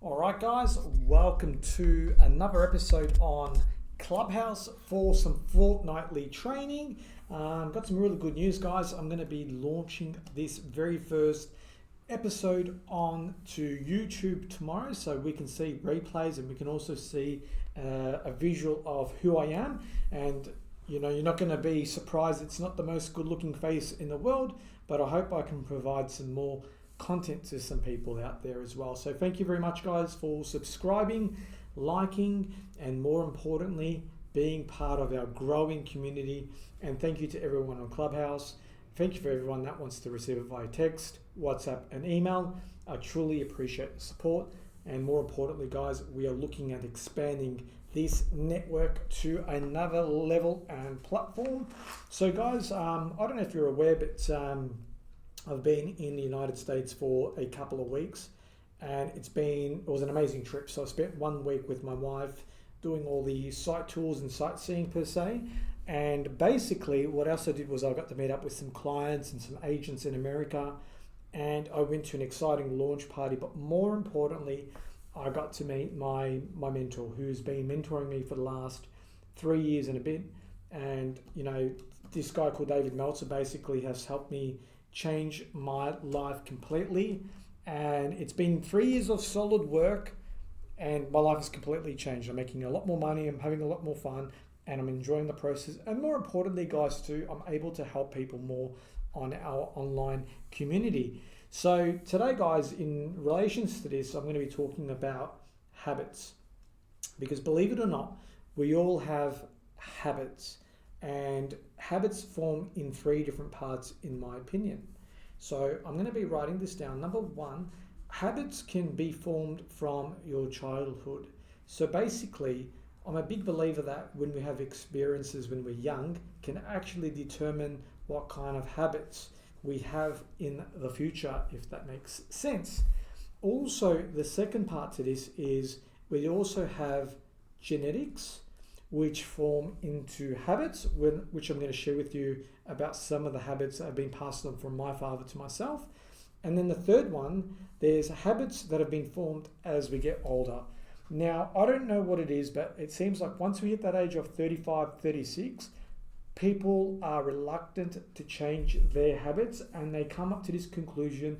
All right, guys, welcome to another episode on Clubhouse for some fortnightly training. Got some really good news, guys. I'm going to be launching this very first episode on to YouTube tomorrow, so we can see replays and we can also see a visual of who I am. And you know, you're not going to be surprised. It's not the most good-looking face in the world, but I hope I can provide some more content to some people out there as well. So thank you very much, guys, for subscribing, liking, and more importantly, being part of our growing community. And thank you to everyone on Clubhouse. Thank you for everyone that wants to receive it via text, WhatsApp, and email. I truly appreciate the support. And more importantly, guys, we are looking at expanding this network to another level and platform. So guys, I don't know if you're aware, but I've been in the United States for a couple of weeks, and it was an amazing trip. So I spent 1 week with my wife doing all the site tours and sightseeing per se. And basically what else I did was I got to meet up with some clients and some agents in America, and I went to an exciting launch party. But more importantly, I got to meet my mentor, who's been mentoring me for the last 3 years and a bit. And you know, this guy called David Meltzer basically has helped me change my life completely. And it's been 3 years of solid work, and my life has completely changed. I'm making a lot more money, I'm having a lot more fun, and I'm enjoying the process. And more importantly, guys, too, I'm able to help people more on our online community. So today, guys, in relations to this, I'm going to be talking about habits, because believe it or not, we all have habits, and habits form in 3 different parts, in my opinion. So I'm going to be writing this down. Number 1, habits can be formed from your childhood. So basically, I'm a big believer that when we have experiences when we're young, can actually determine what kind of habits we have in the future, if that makes sense. Also, the second part to this is we also have genetics, which form into habits, which I'm going to share with you about some of the habits that have been passed on from my father to myself. And then the third one, there's habits that have been formed as we get older. Now, I don't know what it is, but it seems like once we hit that age of 35, 36, people are reluctant to change their habits, and they come up to this conclusion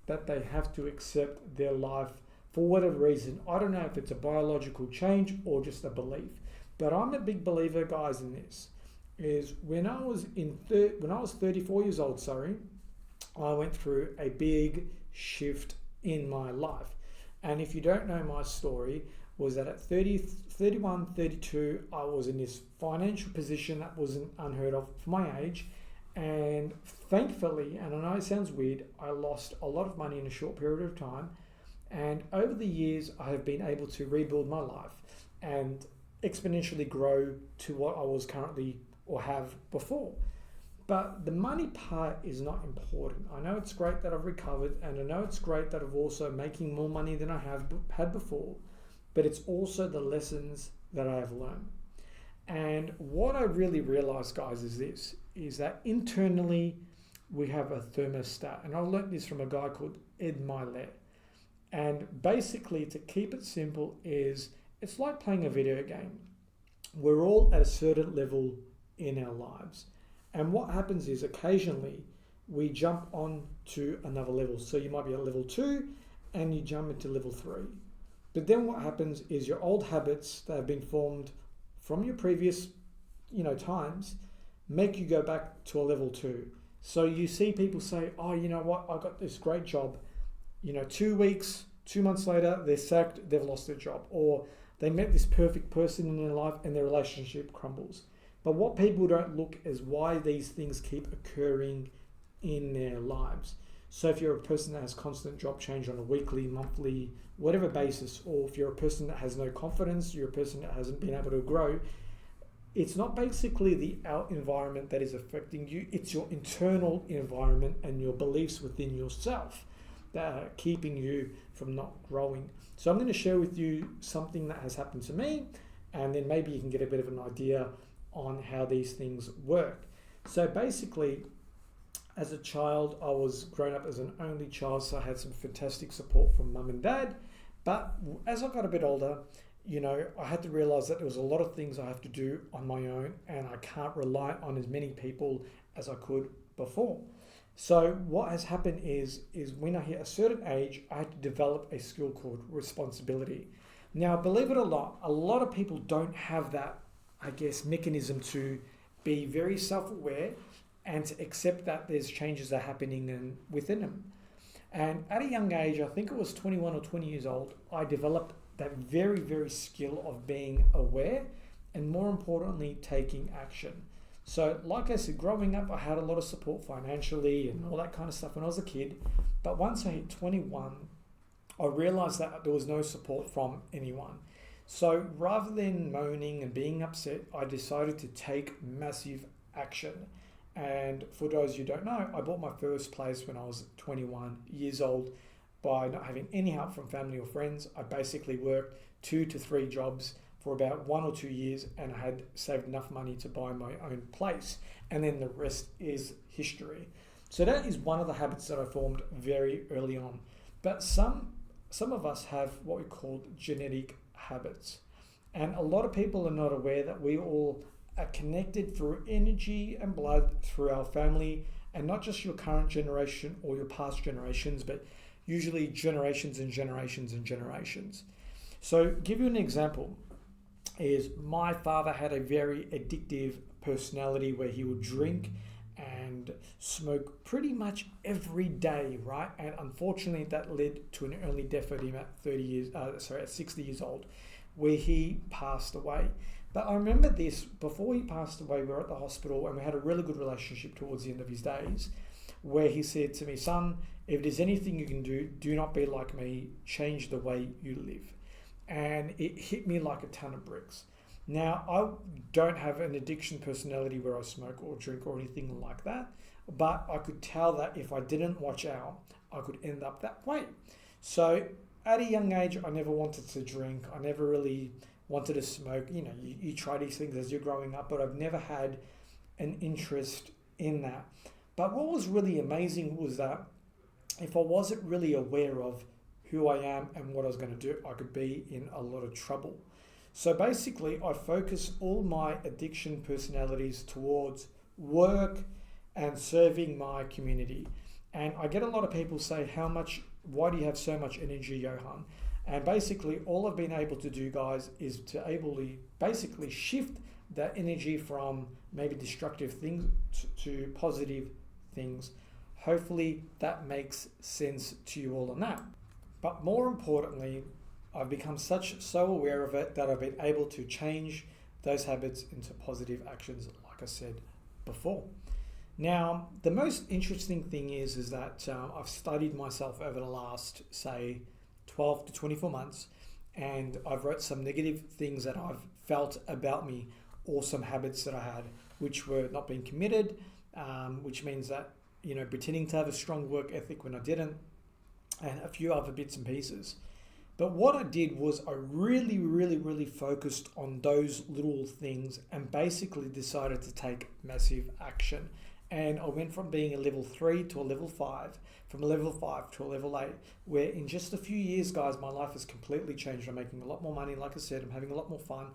that they have to accept their life for whatever reason. I don't know if it's a biological change or just a belief, but I'm a big believer, guys, in this. Is when I was 34 years old, I went through a big shift in my life. And if you don't know my story, was that at 30, 31, 32, I was in this financial position that wasn't unheard of for my age. And thankfully, and I know it sounds weird, I lost a lot of money in a short period of time. And over the years, I have been able to rebuild my life and exponentially grow to what I was currently or have before. But the money part is not important. I know it's great that I've recovered, and I know it's great that I'm also making more money than I have had before, but it's also the lessons that I have learned. And what I really realized, guys, is that internally we have a thermostat. And I learned this from a guy called Ed Milet. And basically, to keep it simple, it's like playing a video game. We're all at a certain level in our lives. And what happens is occasionally we jump on to another level. So you might be at level 2 and you jump into level 3. But then what happens is your old habits that have been formed from your previous, times make you go back to a level 2. So you see people say, oh, you know what, I got this great job. 2 weeks, 2 months later, they're sacked, they've lost their job. Or they met this perfect person in their life and their relationship crumbles. But what people don't look is why these things keep occurring in their lives. So if you're a person that has constant job change on a weekly, monthly, whatever basis, or if you're a person that has no confidence, you're a person that hasn't been able to grow, it's not basically the out environment that is affecting you, it's your internal environment and your beliefs within yourself that are keeping you from not growing. So I'm going to share with you something that has happened to me, and then maybe you can get a bit of an idea on how these things work. So basically, as a child, I was grown up as an only child, so I had some fantastic support from mum and dad. But as I got a bit older, I had to realize that there was a lot of things I have to do on my own, and I can't rely on as many people as I could before. So what has happened is when I hit a certain age, I had to develop a skill called responsibility. Now, believe it or not, a lot of people don't have that, mechanism to be very self-aware and to accept that there's changes that are happening within them. And at a young age, I think it was 21 or 20 years old, I developed that very, very skill of being aware and, more importantly, taking action. So like I said, growing up, I had a lot of support financially and all that kind of stuff when I was a kid. But once I hit 21, I realized that there was no support from anyone. So rather than moaning and being upset, I decided to take massive action. And for those who don't know, I bought my first place when I was 21 years old by not having any help from family or friends. I basically worked 2 to 3 jobs for about 1 or 2 years, and I had saved enough money to buy my own place. And then the rest is history. So that is one of the habits that I formed very early on. But some of us have what we call genetic habits. And a lot of people are not aware that we all are connected through energy and blood through our family, and not just your current generation or your past generations, but usually generations and generations and generations. So give you an example is my father had a very addictive personality where he would drink and smoke pretty much every day, right? And unfortunately that led to an early death at him at 60 years old, where he passed away. But I remember this, before he passed away, we were at the hospital and we had a really good relationship towards the end of his days, where he said to me, son, if there's anything you can do, do not be like me, change the way you live. And it hit me like a ton of bricks. Now, I don't have an addiction personality where I smoke or drink or anything like that, but I could tell that if I didn't watch out, I could end up that way. So at a young age, I never wanted to drink. I never really wanted to smoke. You try these things as you're growing up, but I've never had an interest in that. But what was really amazing was that if I wasn't really aware of who I am and what I was going to do, I could be in a lot of trouble. So basically, I focus all my addiction personalities towards work and serving my community. And I get a lot of people say, why do you have so much energy, Johan? And basically, all I've been able to do, guys, is to basically shift that energy from maybe destructive things to positive things. Hopefully that makes sense to you all on that. But more importantly, I've become so aware of it that I've been able to change those habits into positive actions, like I said before. Now, the most interesting thing is that I've studied myself over the last, say, 12 to 24 months, and I've wrote some negative things that I've felt about me, or some habits that I had, which were not being committed, which means that, pretending to have a strong work ethic when I didn't, and a few other bits and pieces. But what I did was I really, really, really focused on those little things and basically decided to take massive action. And I went from being a level 3 to a level 5, from a level 5 to a level 8, where in just a few years, guys, my life has completely changed. I'm making a lot more money, like I said, I'm having a lot more fun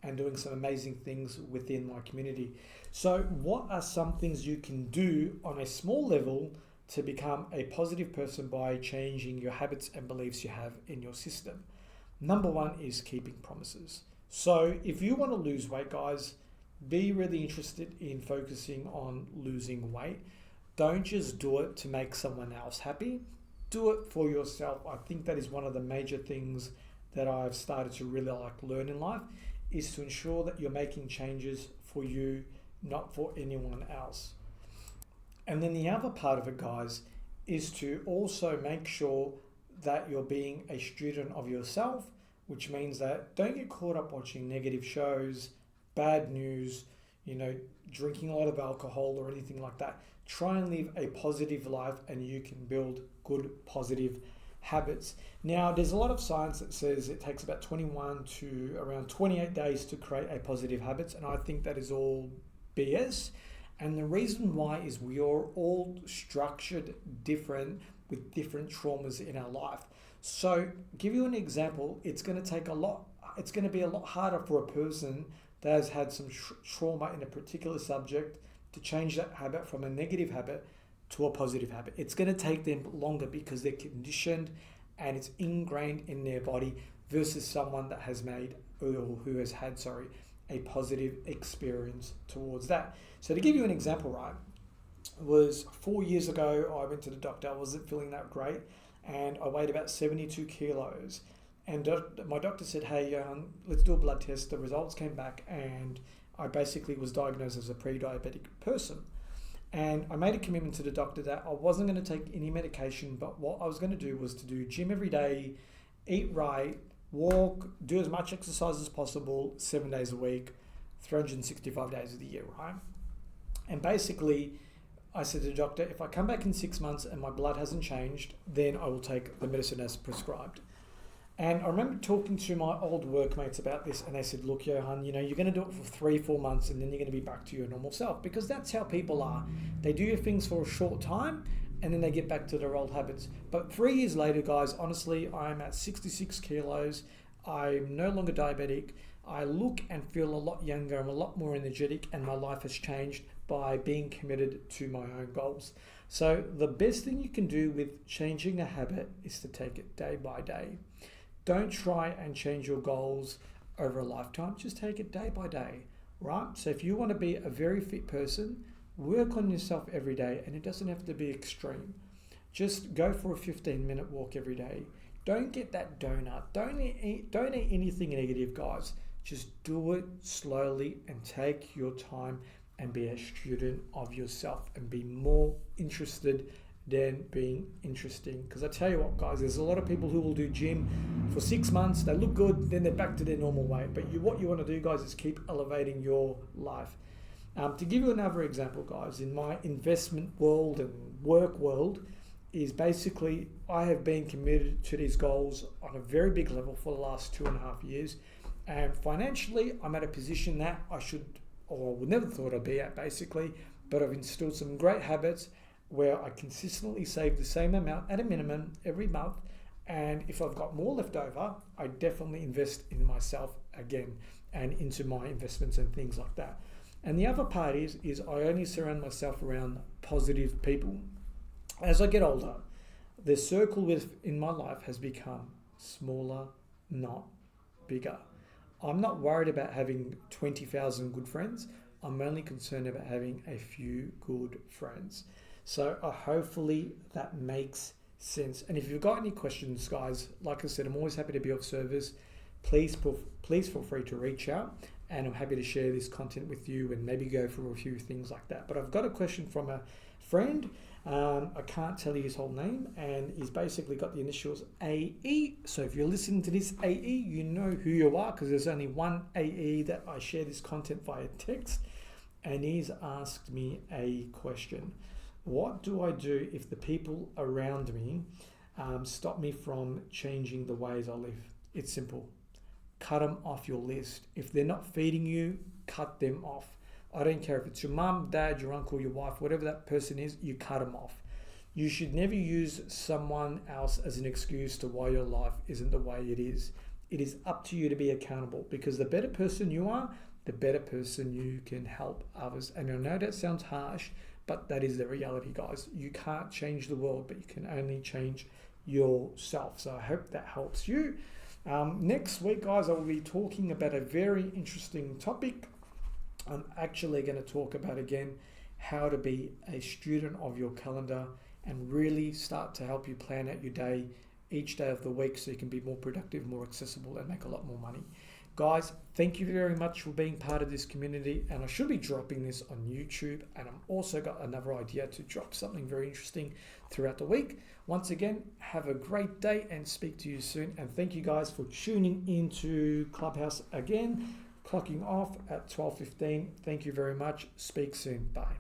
and doing some amazing things within my community. So what are some things you can do on a small level to become a positive person by changing your habits and beliefs you have in your system? Number 1 is keeping promises. So if you want to lose weight, guys, be really interested in focusing on losing weight. Don't just do it to make someone else happy. Do it for yourself. I think that is one of the major things that I've started to really learn in life, is to ensure that you're making changes for you, not for anyone else. And then the other part of it, guys, is to also make sure that you're being a student of yourself, which means that don't get caught up watching negative shows, bad news, drinking a lot of alcohol or anything like that. Try and live a positive life and you can build good, positive habits. Now, there's a lot of science that says it takes about 21 to around 28 days to create a positive habits, and I think that is all BS. And the reason why is we are all structured different with different traumas in our life. So, give you an example, it's going to take a lot. It's going to be a lot harder for a person that has had some trauma in a particular subject to change that habit from a negative habit to a positive habit. It's going to take them longer because they're conditioned and it's ingrained in their body versus someone that has made or who has had, a positive experience towards that. So to give you an example, right, was 4 years ago, I went to the doctor. I wasn't feeling that great and I weighed about 72 kilos. And my doctor said, hey, Johan, let's do a blood test. The results came back and I basically was diagnosed as a pre-diabetic person. And I made a commitment to the doctor that I wasn't going to take any medication, but what I was going to do was to do gym every day, eat right, walk, do as much exercise as possible, 7 days a week, 365 days of the year, right? And basically, I said to the doctor, if I come back in 6 months and my blood hasn't changed, then I will take the medicine as prescribed. And I remember talking to my old workmates about this, and they said, look, Johan, you're going to do it for 3-4 months and then you're going to be back to your normal self, because that's how people are. They do things for a short time and then they get back to their old habits. But 3 years later, guys, honestly, I'm at 66 kilos. I'm no longer diabetic. I look and feel a lot younger. I'm a lot more energetic, and my life has changed by being committed to my own goals. So the best thing you can do with changing a habit is to take it day by day. Don't try and change your goals over a lifetime. Just take it day by day, right? So if you want to be a very fit person, work on yourself every day, and it doesn't have to be extreme. Just go for a 15-minute walk every day. Don't get that donut. Don't eat anything negative, guys. Just do it slowly and take your time and be a student of yourself and be more interested than being interesting. Because I tell you what, guys, there's a lot of people who will do gym for 6 months, they look good, then they're back to their normal weight. But what you want to do, guys, is keep elevating your life. To give you another example, guys, in my investment world and work world, is basically I have been committed to these goals on a very big level for the last 2.5 years. And financially, I'm at a position that I should, or would never thought I'd be at, basically. But I've instilled some great habits where I consistently save the same amount at a minimum every month. And if I've got more left over, I definitely invest in myself again and into my investments and things like that. And the other part is I only surround myself around positive people. As I get older, the circle in my life has become smaller, not bigger. I'm not worried about having 20,000 good friends. I'm only concerned about having a few good friends. So hopefully that makes sense. And if you've got any questions, guys, like I said, I'm always happy to be of service. Please feel free to reach out, and I'm happy to share this content with you and maybe go through a few things like that. But I've got a question from a friend. I can't tell you his whole name, and he's basically got the initials AE. So if you're listening to this AE, you know who you are, because there's only one AE that I share this content via text. And he's asked me a question. What do I do if the people around me stop me from changing the ways I live? It's simple. Cut them off your list. If they're not feeding you, cut them off. I don't care if it's your mum, dad, your uncle, your wife, whatever that person is, you cut them off. You should never use someone else as an excuse to why your life isn't the way it is. It is up to you to be accountable, because the better person you are, the better person you can help others. And I know that sounds harsh, but that is the reality, guys. You can't change the world, but you can only change yourself. So I hope that helps you. Next week, guys, I will be talking about a very interesting topic. I'm actually going to talk about, again, how to be a student of your calendar and really start to help you plan out your day each day of the week so you can be more productive, more accessible, and make a lot more money. Guys, thank you very much for being part of this community, and I should be dropping this on YouTube, and I've also got another idea to drop something very interesting throughout the week. Once again, have a great day and speak to you soon, and thank you guys for tuning into Clubhouse again, clocking off at 12:15. Thank you very much. Speak soon. Bye.